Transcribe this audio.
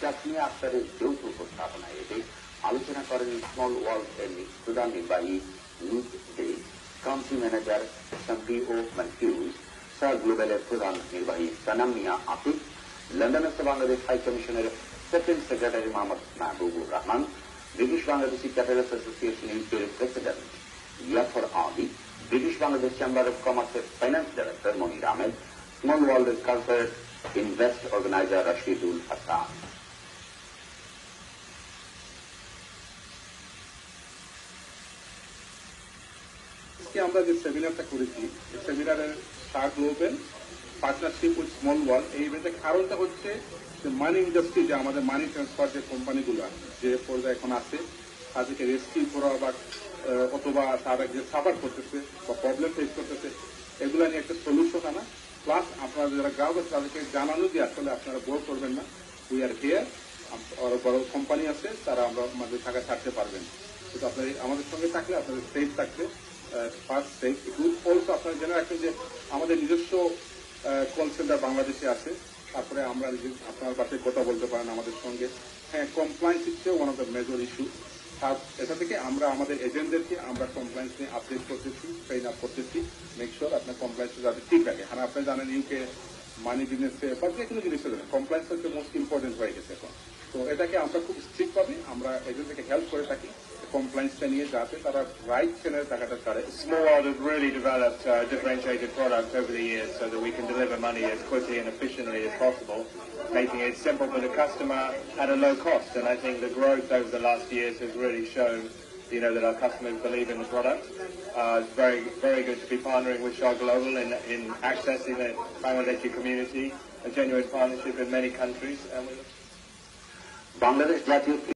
তাসমিয়া আক্তারের যৌথ উপস্থাপনায় এতে আলোচনা করেন স্মল ওয়ার্ল্ড এর প্রধান নির্বাহী নিক ডে, কান্ট্রি ম্যানেজার শামসিও মানফিউজ, সার গ্লোবালের প্রধান নির্বাহী সানাম মিয়া আতিক, লন্ডনস্থ বাংলাদেশ হাই কমিশনের second secretary Mohammad Mahbubur Rahman, British Bangladeshi caterers association ইউকের প্রেসিডেন্ট ইয়াফর Ali, British Bangladesh chamber of কমার্সের finance director Monir Ahmed, small ওয়ার্ল্ডের corporate invest organiser Rashidul Hasan. আমরা যে সেমিনারটা করেছি, সেমিনারের সার global partnership with small world, এই ইভেন্টের কারণটা হচ্ছে যে মানি ইন্ডাস্ট্রি, যে আমাদের মানি ট্রান্সফার যে কোম্পানিগুলো যে পর্যায়ে এখন আছে তাদেরকে রেস্কিউ করা বা অথবা তারা যে সাফার করতেছে বা প্রবলেম ফেস করতেছে, এগুলো নিয়ে একটা সলিউশন আনা, প্লাস আপনারা যারা গ্রাহক আছে তাদেরকে জানানো যে আসলে আপনারা বোর করবেন না, উই আর হিয়ার, বড় কোম্পানি আছে, তারা আমরা আমাদের টাকা ছাড়তে পারবেন, কিন্তু আপনার আমাদের সঙ্গে থাকলে আপনাদের সেফ থাকবে। ফার্স্ট সেফ অলসো আপনারা জেনে রাখবেন যে আমাদের নিজস্ব কল সেন্টার বাংলাদেশে আছে, তারপরে আমরা আপনার বাসায় কথা বলতে পারেন আমাদের সঙ্গে। হ্যাঁ, কমপ্লায়েন্স হচ্ছে one of the major issue. আর এটা থেকে আমরা আমাদের এজেন্টদেরকে আমরা কমপ্লায়েন্স নিয়ে আপডেট করতেছি, ট্রেন আপ করতেছি, মেক শিওর আপনার কমপ্লায়েন্স যাতে ঠিক রাখে। হ্যাঁ, আপনি জানেন ইউকে মানি বিজনেসে বা যে কোনো জিনিসে জানেন কমপ্লায়েন্স হচ্ছে মোস্ট ইম্পর্টেন্ট হয়ে গেছে এখন। তো এটাকে আমরা খুব স্ট্রিক্ট ভাবে আমরা এজেন্টদেরকে হেল্প করে থাকি কমপ্লায়েন্সটা নিয়ে, যাতে তারা রাইট চ্যানেলে টাকাটা ছাড়ে। Small World has really developed differentiated products over the years so that we can deliver money as quickly and efficiently as possible, making it simple for the customer at a low cost. And I think the growth over the last years has really shown, that our customers believe in the product. It's very, very good to be partnering with Shah Global in accessing the Bangladeshi community, a genuine partnership in many countries. And Bangladesh জাতীয়